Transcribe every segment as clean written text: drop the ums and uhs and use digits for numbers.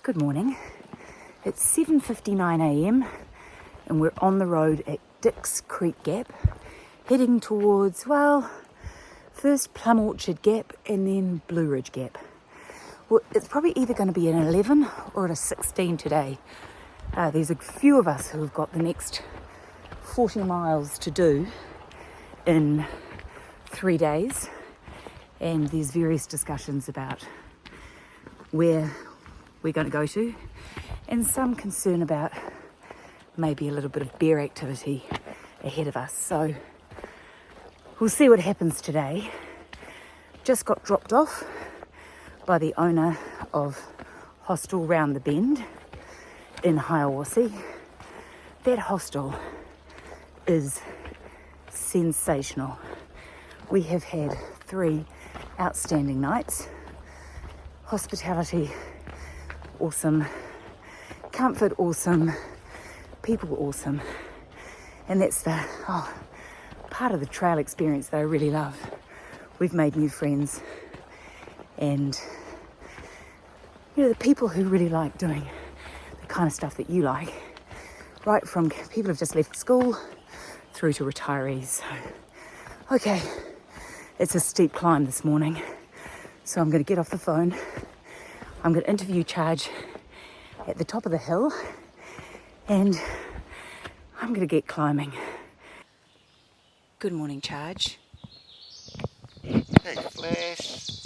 Good morning. It's 7:59 a.m. and we're on the road at Dix Creek Gap, heading towards, first Plum Orchard Gap and then Blue Ridge Gap. Well, it's probably either going to be an 11 or a 16 today. There's a few of us who have got the next 40 miles to do in 3 days, and there's various discussions about where we're going to go to, and some concern about maybe a little bit of bear activity ahead of us. So we'll see what happens today. Just got dropped off by the owner of Hostel round the bend in Hiawassee. That hostel is sensational. We have had 3 outstanding nights. Hospitality awesome, comfort awesome, people awesome, and that's the part of the trail experience that I really love. We've made new friends, and the people who really like doing the kind of stuff that you like, right from people who've just left school through to retirees. So, okay, it's a steep climb this morning, so I'm going to get off the phone. I'm going to interview Charge at the top of the hill, and I'm going to get climbing. Good morning, Charge. Hey, Flash.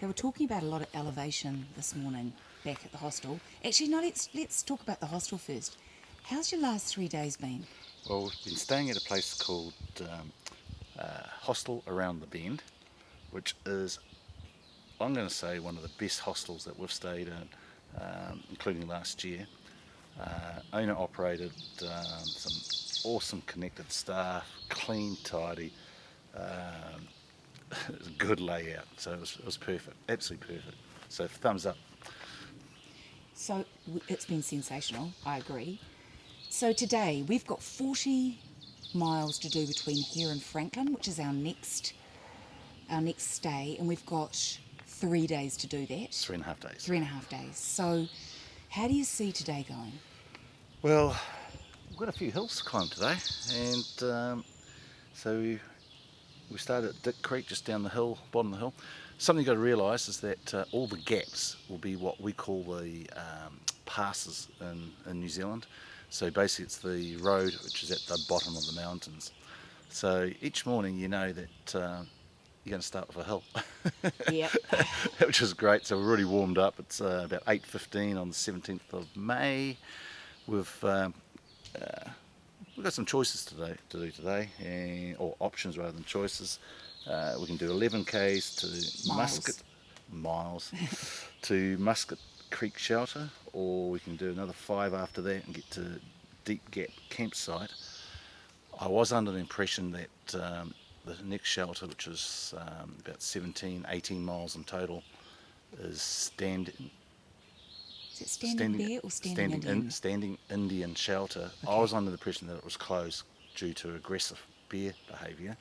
They were talking about a lot of elevation this morning back at the hostel. Actually, no, let's talk about the hostel first. How's your last 3 days been? Well, we've been staying at a place called Hostel around the bend, which is, I'm going to say, one of the best hostels that we've stayed in, including last year. Owner operated, some awesome connected staff, clean, tidy, good layout, so it was perfect, absolutely perfect. So thumbs up. So it's been sensational, I agree. So today we've got 40 miles to do between here and Franklin, which is our next stay, and we've got 3 days to do that. 3.5 days. 3.5 days. So how do you see today going? Well, we've got a few hills to climb today, and so we started at Dick Creek, just down the hill, bottom of the hill. Something you've got to realise is that all the gaps will be what we call the passes in New Zealand. So basically it's the road which is at the bottom of the mountains. So each morning you know that you're going to start with a hill. Yep. Which is great. So we're already warmed up. It's about 8:15 on the 17th of May. We've got some choices to do today, or options rather than choices. We can do 11 k's to miles to Musket Creek Shelter, or we can do another 5 after that and get to Deep Gap Campsite. I was under the impression that the next shelter, which is about 18 miles in total, is Standing Bear or Standing Indian? Standing Indian Shelter. Okay. I was under the impression that it was closed due to aggressive bear behaviour,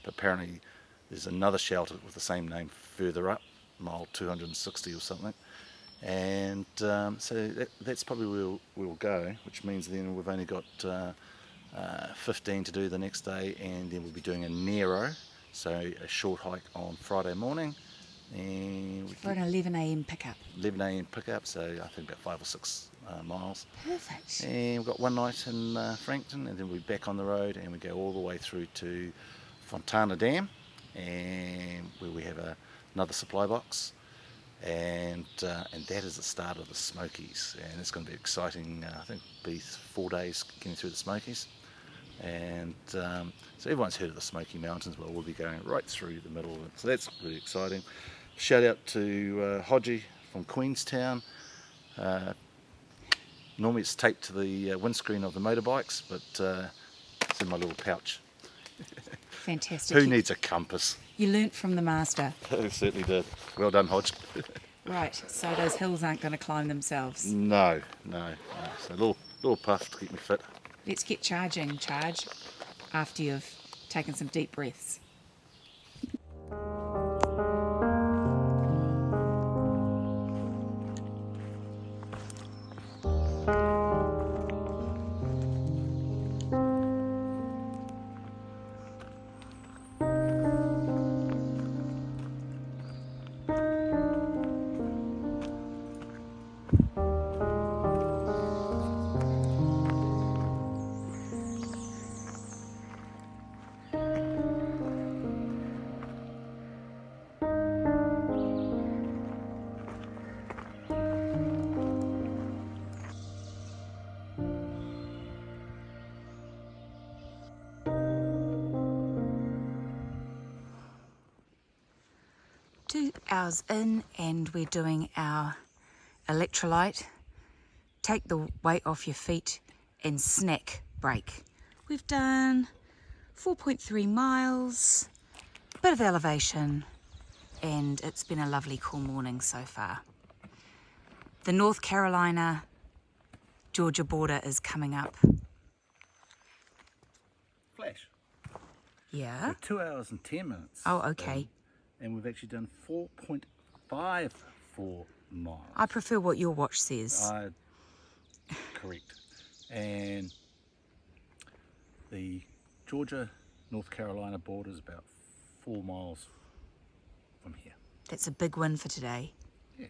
but apparently there's another shelter with the same name further up, mile 260 or something, and so that's probably where we'll go, which means then we've only got 15 to do the next day, and then we'll be doing a Nero, so a short hike on Friday morning, and for an 11 a.m. pickup. 11 a.m. pickup, so I think about 5 or 6 miles. Perfect. And we've got one night in Frankton, and then we'll be back on the road, and we go all the way through to Fontana Dam, and where we have another supply box, and that is the start of the Smokies, and it's going to be exciting. I think it'll be 4 days getting through the Smokies, and so everyone's heard of the Smoky Mountains, but we'll be going right through the middle of it, so that's really exciting. Shout out to Hodgie from Queenstown. Normally it's taped to the windscreen of the motorbikes, but it's in my little pouch. Fantastic. Who needs a compass? You learnt from the master. I certainly did. Well done, Hodge. Right, so those hills aren't going to climb themselves. No. So a little puff to keep me fit. Let's get charging, Charge, after you've taken some deep breaths. 8 hours in and we're doing our electrolyte, take the weight off your feet and snack break. We've done 4.3 miles, bit of elevation, and it's been a lovely cool morning so far. The North Carolina Georgia border is coming up. Flash. Yeah. We're 2 hours and 10 minutes. Oh, okay. And we've actually done 4.54 miles. I prefer what your watch says. Correct. And the Georgia North Carolina border is about 4 miles from here. That's a big win for today. Yeah,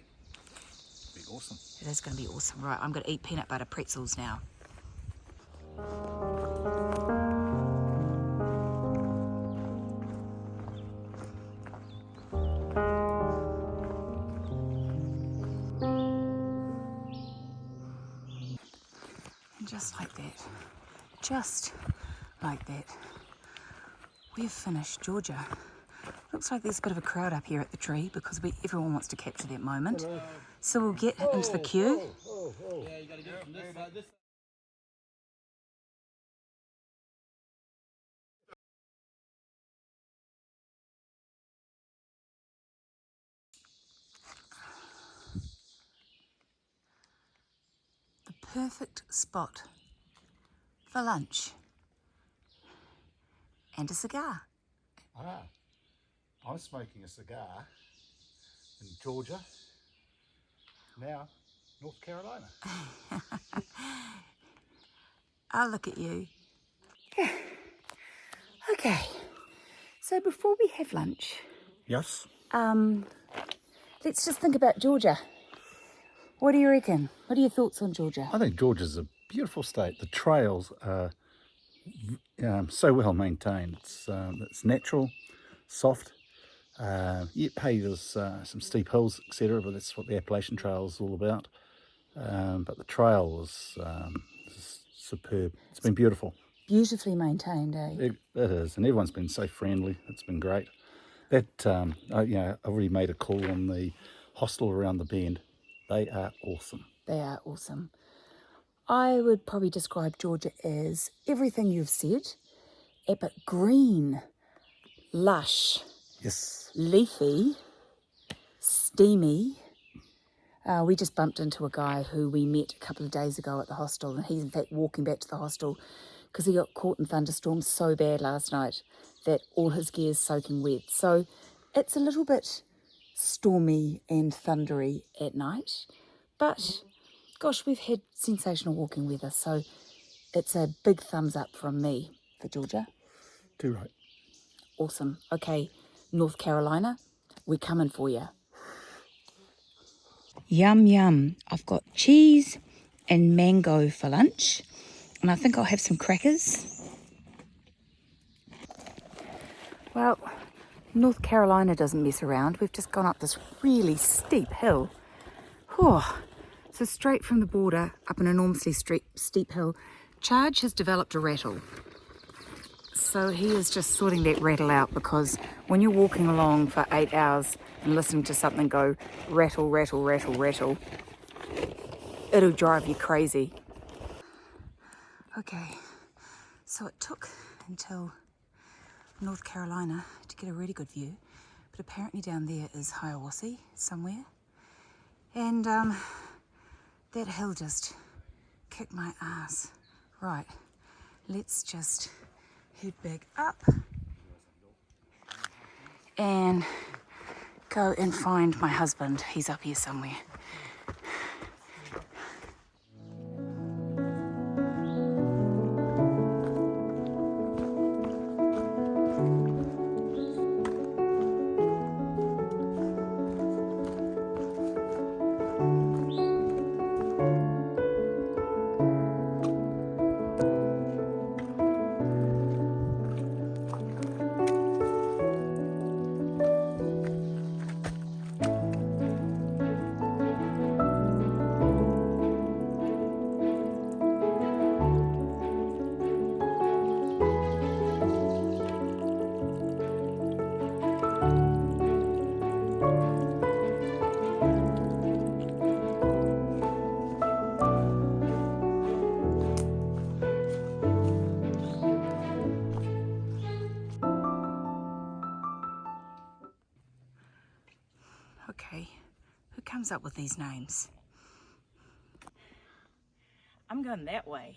be awesome. It is going to be awesome. Right, I'm going to eat peanut butter pretzels now. And just like that, we've finished Georgia. Looks like there's a bit of a crowd up here at the tree because everyone wants to capture that moment. Hello. So we'll get into the queue. Yeah, you gotta get from this side. The perfect spot for lunch and a cigar. I'm smoking a cigar in Georgia, now North Carolina. I'll look at you. Okay, so before we have lunch, Yes. let's just think about Georgia. What do you reckon? What are your thoughts on Georgia? I think Georgia's a beautiful state. The trails are so well maintained. It's natural, soft. There's some steep hills, etc., but that's what the Appalachian Trail is all about. But the trail is superb. It's been beautiful. Beautifully maintained, eh? It is, and everyone's been so friendly. It's been great. I've already made a call on the hostel around the bend. They are awesome. They are awesome. I would probably describe Georgia as everything you've said, but green, lush, Yes. leafy, steamy. We just bumped into a guy who we met a couple of days ago at the hostel, and he's in fact walking back to the hostel because he got caught in thunderstorms so bad last night that all his gear's soaking wet. So it's a little bit stormy and thundery at night, but gosh, we've had sensational walking weather, so it's a big thumbs up from me for Georgia. Too right. Awesome. Okay, North Carolina, we're coming for you. Yum, yum. I've got cheese and mango for lunch, and I think I'll have some crackers. Well, North Carolina doesn't mess around. We've just gone up this really steep hill. So straight from the border up an enormously steep hill, Charge has developed a rattle. So he is just sorting that rattle out, because when you're walking along for 8 hours and listening to something go rattle, rattle, rattle, rattle, it'll drive you crazy. Okay, so it took until North Carolina to get a really good view, but apparently down there is Hiawassee somewhere, and that hill just kicked my ass. Right, let's just head back up and go and find my husband. He's up here somewhere. comes up with these names? I'm going that way.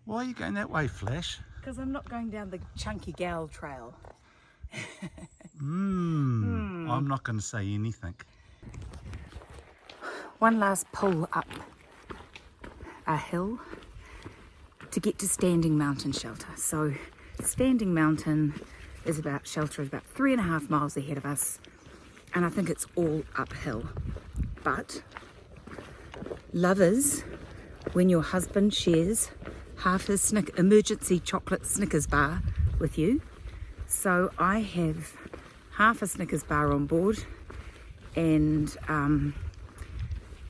Why are you going that way, Flash? Because I'm not going down the Chunky Gal trail. I'm not going to say anything. One last pull up a hill to get to Standing Mountain Shelter. So Standing Mountain is about 3.5 miles ahead of us, and I think it's all uphill. But lovers, when your husband shares half his emergency chocolate Snickers bar with you, so I have half a Snickers bar on board, and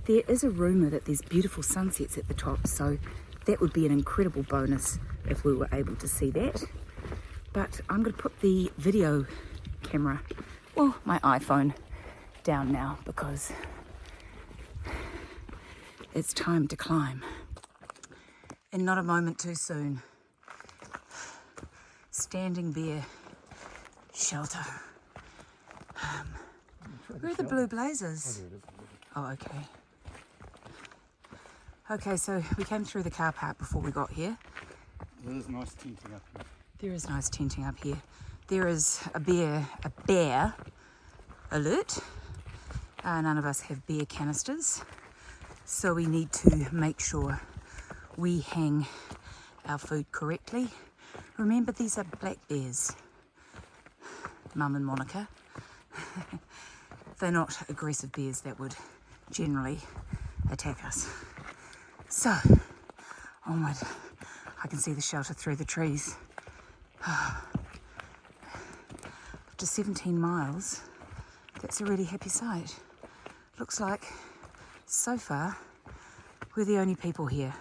there is a rumour that there's beautiful sunsets at the top, so that would be an incredible bonus if we were able to see that. But I'm going to put the video camera, well, my iPhone, down now because it's time to climb. And not a moment too soon. Standing Bear Shelter. Where are the blue blazers? Oh, okay. Okay, so we came through the car park before we got here. There is nice tenting up here. There is nice tenting up here. There is a bear alert. None of us have bear canisters, so we need to make sure we hang our food correctly. Remember, these are black bears, Mum and Monica. They're not aggressive bears that would generally attack us. So, onward. I can see the shelter through the trees. After 17 miles, that's a really happy sight. Looks like, so far, we're the only people here.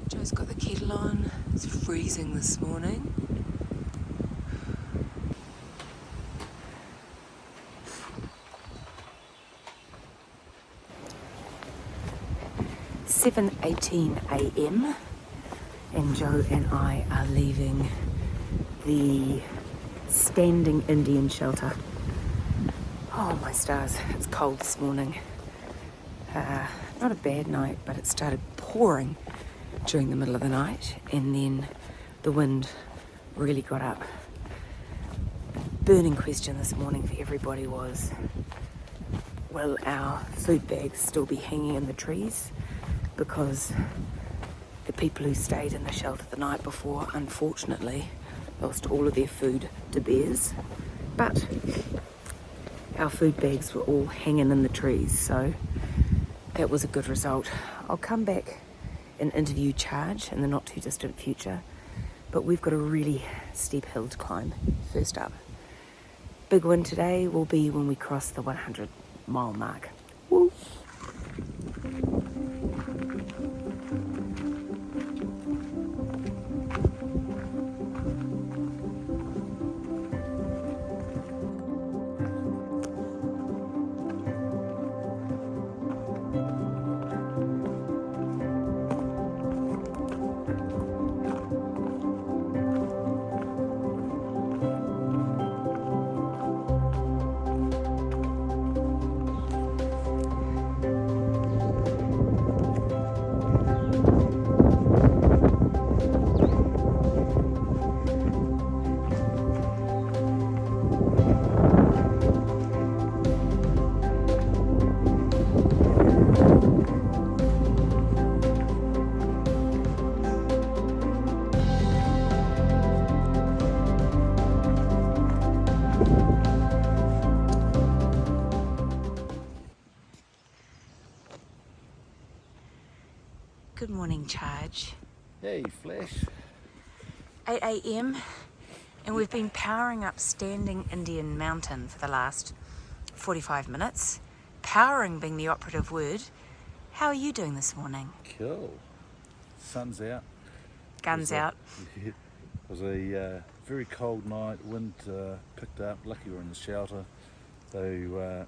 Joe's got the kettle on. It's freezing this morning. It's 7:18 a.m. and Joe and I are leaving the Standing Indian Shelter. Oh my stars, it's cold this morning. Not a bad night, but it started pouring during the middle of the night, and then the wind really got up. Burning question this morning for everybody was, will our food bags still be hanging in the trees? Because the people who stayed in the shelter the night before, unfortunately, lost all of their food to bears. But our food bags were all hanging in the trees, so that was a good result. I'll come back and interview Charge in the not too distant future, but we've got a really steep hill to climb first up. Big win today will be when we cross the 100-mile mark. Woo! morning, Charge. Hey, Flash. 8 a.m. and we've been powering up Standing Indian Mountain for the last 45 minutes. Powering being the operative word. How are you doing this morning? Cool. Sun's out. Guns out. It was a very cold night. Wind picked up. Lucky we're in the shelter. So the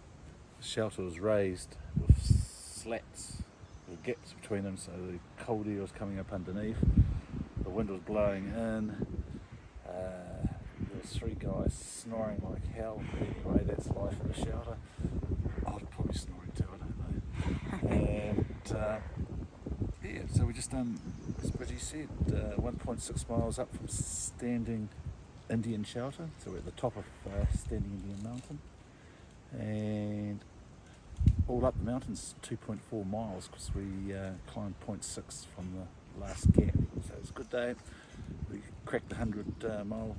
shelter was raised with slats, with gaps between them, so the cold air was coming up underneath. The wind was blowing in. There was 3 guys snoring like hell. But anyway, that's life in the shelter. I was probably snoring too, I don't know. And yeah, so we just done, as Bridgie said, 1.6 miles up from Standing Indian Shelter. So we're at the top of Standing Indian Mountain. And all up the mountain's 2.4 miles because we climbed 0.6 from the last gap. So it's a good day. We cracked the 100 mile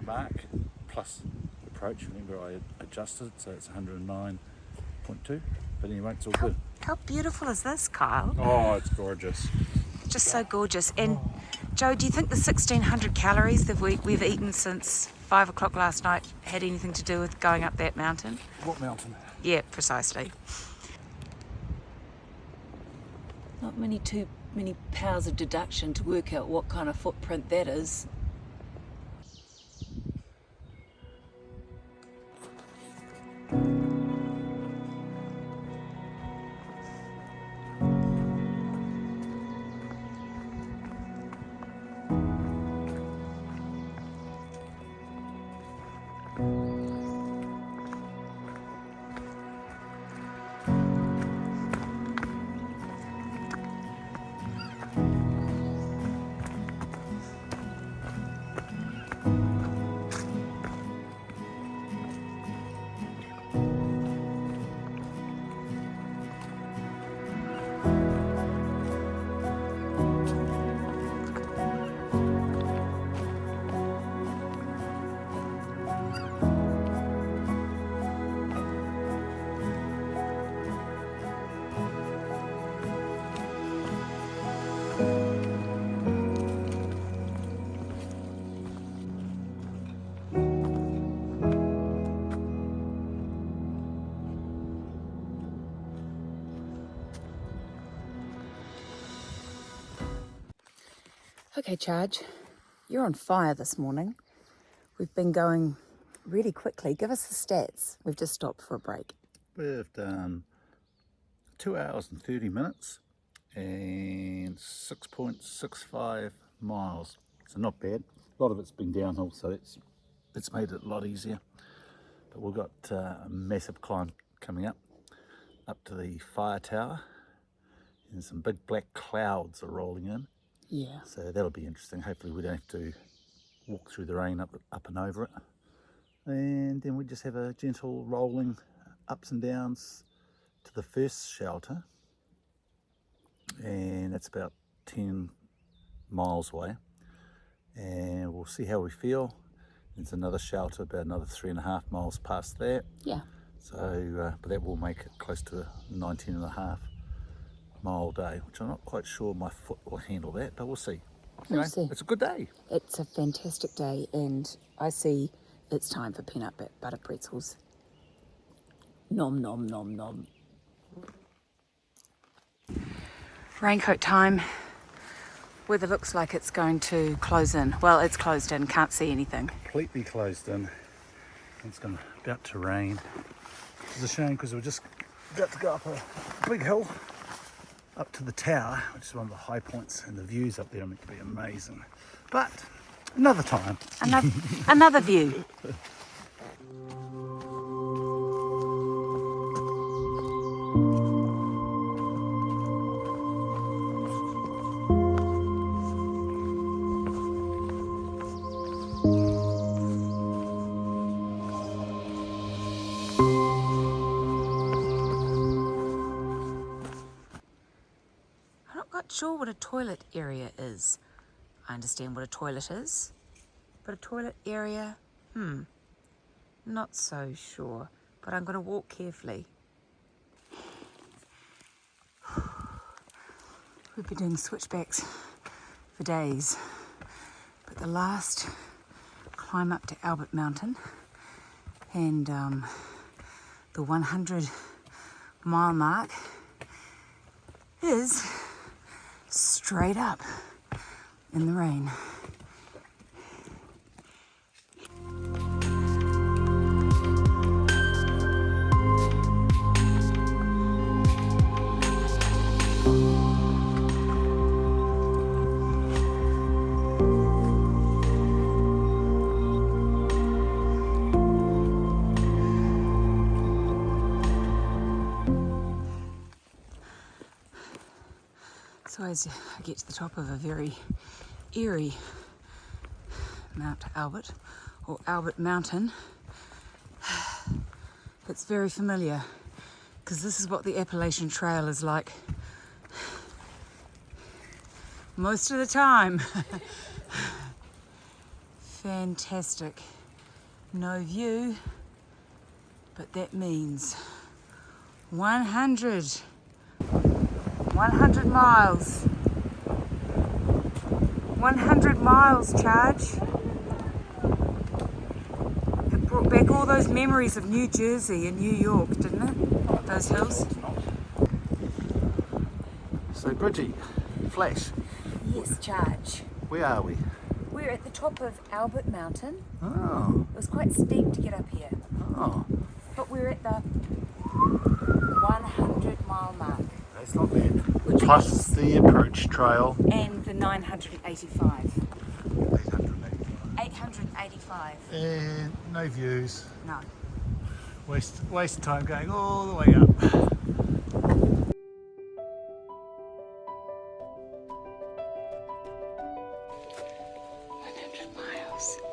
mark plus approach. Remember I adjusted, so it's 109.2. But anyway, it's all good. How beautiful is this, Kyle? Oh, it's gorgeous. Just so gorgeous. And Joe, do you think the 1,600 calories that we've eaten since 5 o'clock last night had anything to do with going up that mountain? What mountain? Yeah, precisely. Not too many powers of deduction to work out what kind of footprint that is. Okay, Charge, you're on fire this morning. We've been going really quickly. Give us the stats. We've just stopped for a break. We've done 2 hours and 30 minutes and 6.65 miles. So not bad. A lot of it's been downhill, so it's made it a lot easier. But we've got a massive climb coming up to the fire tower, and some big black clouds are rolling in. Yeah. So that'll be interesting. Hopefully we don't have to walk through the rain up and over it. And then we just have a gentle rolling ups and downs to the first shelter. And that's about 10 miles away. And we'll see how we feel. There's another shelter about another 3.5 miles past that. Yeah. So, but that will make it close to a 19.5 mile day, which I'm not quite sure my foot will handle that, but we'll see. Anyway, We'll see. It's a good day. It's a fantastic day, and I see it's time for peanut butter pretzels. Nom, nom, nom, nom. Raincoat time. Weather looks like it's going to close in. Well, it's closed in, can't see anything. Completely closed in. It's about to rain. It's a shame because we're just about to go up a big hill up to the tower, which is one of the high points, and the views up there are meant to be amazing. But another time. Another view. Sure what a toilet area is. I understand what a toilet is, but a toilet area, not so sure, but I'm going to walk carefully. We've been doing switchbacks for days, but the last climb up to Albert Mountain and the 100-mile mark is straight up in the rain. So as I get to the top of a very eerie Mount Albert, or Albert Mountain, it's very familiar because this is what the Appalachian Trail is like most of the time. Fantastic. No view, but that means 100 miles. 100 miles, Charge. It brought back all those memories of New Jersey and New York, didn't it? Those hills. So Bridgie, Flash, Yes, Charge. where are we? We're at the top of Albert Mountain. Oh, It was quite steep to get up here, oh, but we're at the 100-mile mark. that's not bad. Which Plus is- the approach trail. And the 985. 885. 885. And no views. No. Waste time going all the way up.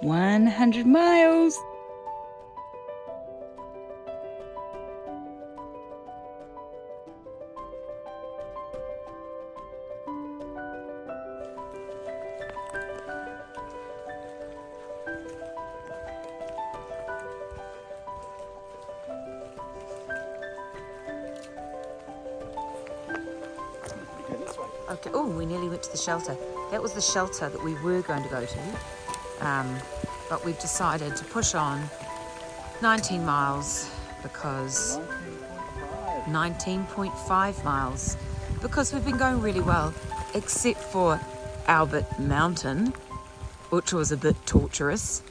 100 miles. Okay. Oh, we nearly went to the shelter. That was the shelter that we were going to go to. But we've decided to push on 19 miles because 19.5 miles because we've been going really well, except for Albert Mountain, which was a bit torturous.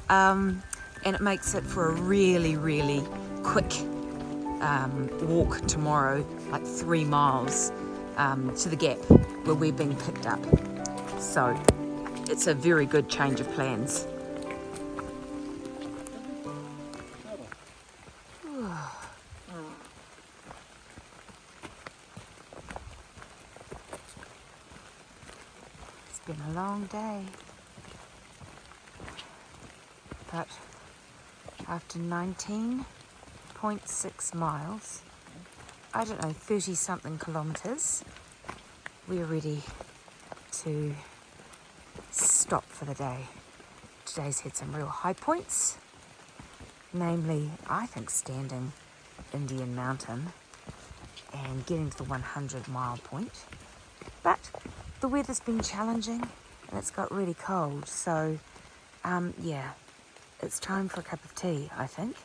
And it makes it for a really, really quick walk tomorrow, like 3 miles to the gap where we're being picked up. So it's a very good change of plans. It's been a long day, but after 19.6 miles, I don't know, 30 something kilometres, we're ready to stop for the day. Today's had some real high points, namely, I think, standing Indian Mountain and getting to the 100-mile point. But the weather's been challenging and it's got really cold, so yeah, it's time for a cup of tea, I think.